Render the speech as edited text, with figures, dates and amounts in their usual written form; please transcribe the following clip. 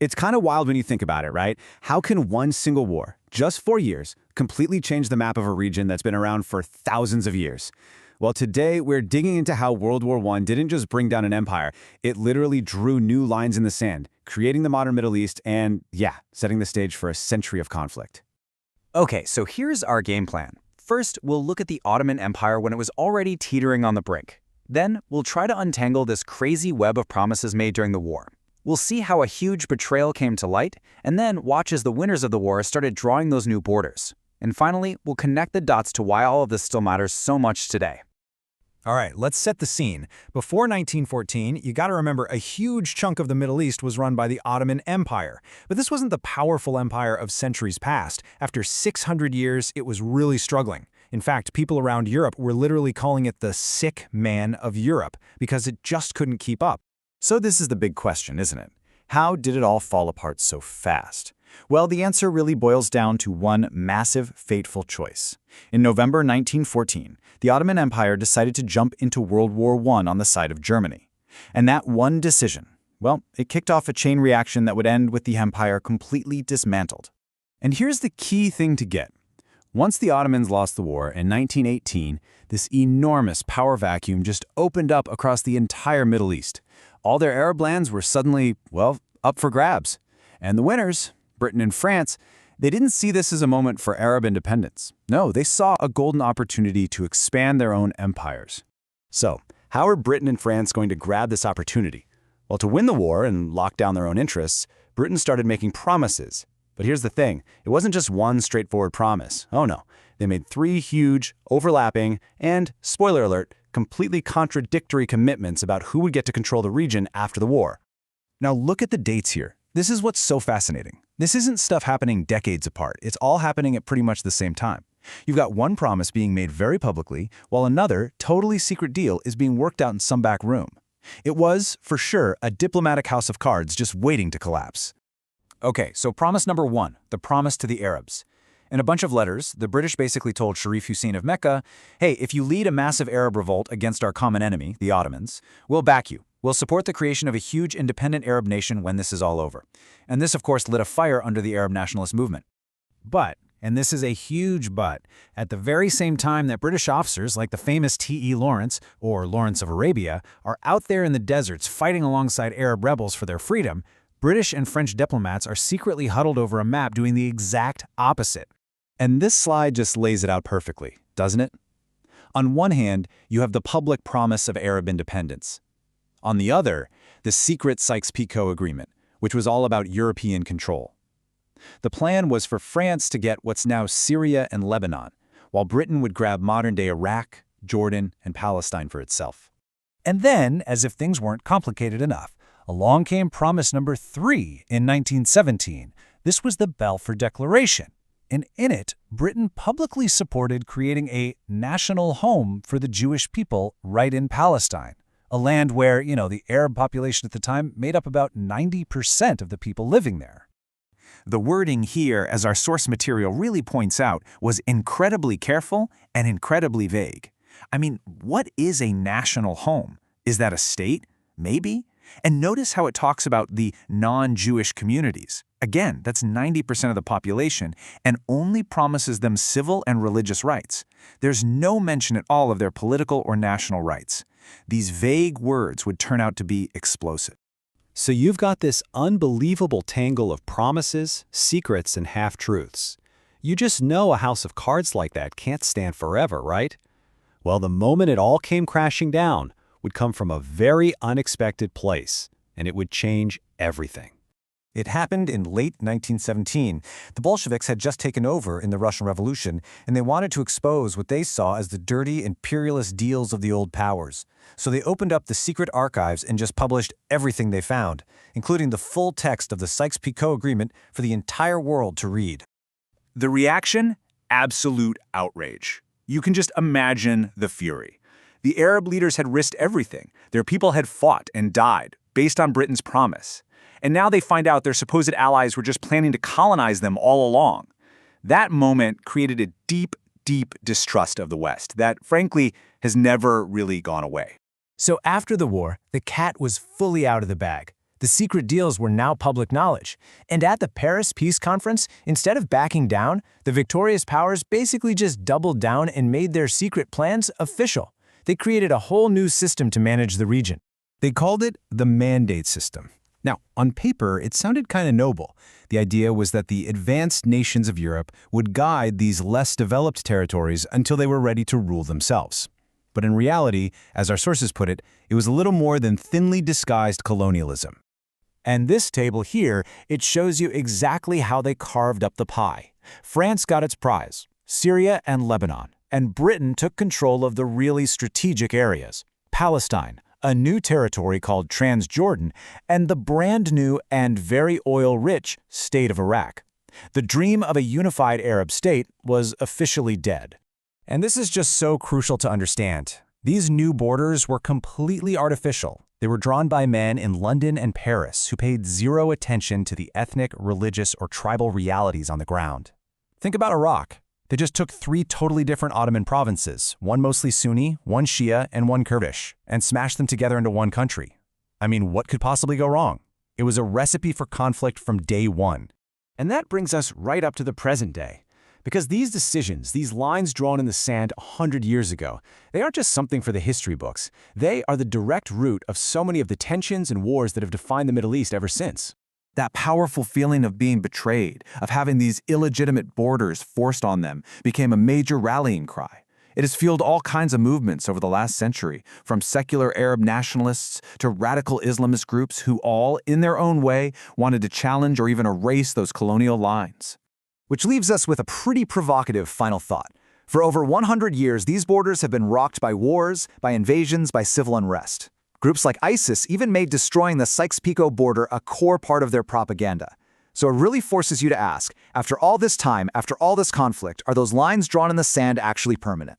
It's kind of wild when you think about it, right? How can one single war, just 4 years, completely change the map of a region that's been around for thousands of years? Well, today we're digging into how World War I didn't just bring down an empire, it literally drew new lines in the sand, creating the modern Middle East and, yeah, setting the stage for a century of conflict. Okay, so here's our game plan. First, we'll look at the Ottoman Empire when it was already teetering on the brink. Then, we'll try to untangle this crazy web of promises made during the war. We'll see how a huge betrayal came to light, and then watch as the winners of the war started drawing those new borders. And finally, we'll connect the dots to why all of this still matters so much today. All right, let's set the scene. Before 1914, you gotta remember a huge chunk of the Middle East was run by the Ottoman Empire. But this wasn't the powerful empire of centuries past. After 600 years, it was really struggling. In fact, people around Europe were literally calling it the sick man of Europe because it just couldn't keep up. So this is the big question, isn't it? How did it all fall apart so fast? Well, the answer really boils down to one massive, fateful choice. In November 1914, the Ottoman Empire decided to jump into World War I on the side of Germany. And that one decision, well, it kicked off a chain reaction that would end with the empire completely dismantled. And here's the key thing to get. Once the Ottomans lost the war in 1918, this enormous power vacuum just opened up across the entire Middle East. All their Arab lands were suddenly, well, up for grabs. And the winners, Britain and France, they didn't see this as a moment for Arab independence. No, they saw a golden opportunity to expand their own empires. So, how are Britain and France going to grab this opportunity? Well, to win the war and lock down their own interests, Britain started making promises. But here's the thing, it wasn't just one straightforward promise. Oh no, they made three huge, overlapping, and, spoiler alert, completely contradictory commitments about who would get to control the region after the war. Now look at the dates here. This is what's so fascinating. This isn't stuff happening decades apart. It's all happening at pretty much the same time. You've got one promise being made very publicly, while another, totally secret deal is being worked out in some back room. It was, for sure, a diplomatic house of cards just waiting to collapse. Okay, so promise number one, the promise to the Arabs. In a bunch of letters, the British basically told Sharif Hussein of Mecca, hey, if you lead a massive Arab revolt against our common enemy, the Ottomans, we'll back you. We'll support the creation of a huge independent Arab nation when this is all over. And this, of course, lit a fire under the Arab nationalist movement. But, and this is a huge but, at the very same time that British officers like the famous T.E. Lawrence, or Lawrence of Arabia, are out there in the deserts fighting alongside Arab rebels for their freedom, British and French diplomats are secretly huddled over a map doing the exact opposite. And this slide just lays it out perfectly, doesn't it? On one hand, you have the public promise of Arab independence. On the other, the secret Sykes-Picot Agreement, which was all about European control. The plan was for France to get what's now Syria and Lebanon, while Britain would grab modern-day Iraq, Jordan, and Palestine for itself. And then, as if things weren't complicated enough, along came promise number 3 in 1917. This was the Balfour Declaration. And in it, Britain publicly supported creating a national home for the Jewish people right in Palestine, a land where, the Arab population at the time made up about 90% of the people living there. The wording here, as our source material really points out, was incredibly careful and incredibly vague. I mean, what is a national home? Is that a state? Maybe? And notice how it talks about the non-Jewish communities. Again, that's 90% of the population, and only promises them civil and religious rights. There's no mention at all of their political or national rights. These vague words would turn out to be explosive. So you've got this unbelievable tangle of promises, secrets, and half-truths. You just know a house of cards like that can't stand forever, right? Well, the moment it all came crashing down would come from a very unexpected place, and it would change everything. It happened in late 1917. The Bolsheviks had just taken over in the Russian Revolution, and they wanted to expose what they saw as the dirty imperialist deals of the old powers. So they opened up the secret archives and just published everything they found, including the full text of the Sykes-Picot Agreement for the entire world to read. The reaction? Absolute outrage. You can just imagine the fury. The Arab leaders had risked everything. Their people had fought and died based on Britain's promise. And now they find out their supposed allies were just planning to colonize them all along. That moment created a deep, deep distrust of the West that, frankly, has never really gone away. So after the war, the cat was fully out of the bag. The The secret deals were now public knowledge. And at the Paris Peace Conference, instead of backing down, the victorious powers basically just doubled down and made their secret plans official. They created a whole new system to manage the region. They called it the mandate system. Now, on paper, it sounded kind of noble. The idea was that the advanced nations of Europe would guide these less developed territories until they were ready to rule themselves. But in reality, as our sources put it, it was a little more than thinly disguised colonialism. And this table here, it shows you exactly how they carved up the pie. France got its prize, Syria and Lebanon, and Britain took control of the really strategic areas, Palestine, a new territory called Transjordan, and the brand new and very oil-rich state of Iraq. The dream of a unified Arab state was officially dead. And this is just so crucial to understand. These new borders were completely artificial. They were drawn by men in London and Paris who paid zero attention to the ethnic, religious, or tribal realities on the ground. Think about Iraq. They just took 3 totally different Ottoman provinces, one mostly Sunni, one Shia, and one Kurdish, and smashed them together into one country. I mean, what could possibly go wrong? It was a recipe for conflict from day one. And that brings us right up to the present day. Because these decisions, these lines drawn in the sand 100 years ago, they aren't just something for the history books. They are the direct root of so many of the tensions and wars that have defined the Middle East ever since. That powerful feeling of being betrayed, of having these illegitimate borders forced on them, became a major rallying cry. It has fueled all kinds of movements over the last century, from secular Arab nationalists to radical Islamist groups who all, in their own way, wanted to challenge or even erase those colonial lines. Which leaves us with a pretty provocative final thought. For over 100 years, these borders have been rocked by wars, by invasions, by civil unrest. Groups like ISIS even made destroying the Sykes-Picot border a core part of their propaganda. So it really forces you to ask, after all this time, after all this conflict, are those lines drawn in the sand actually permanent?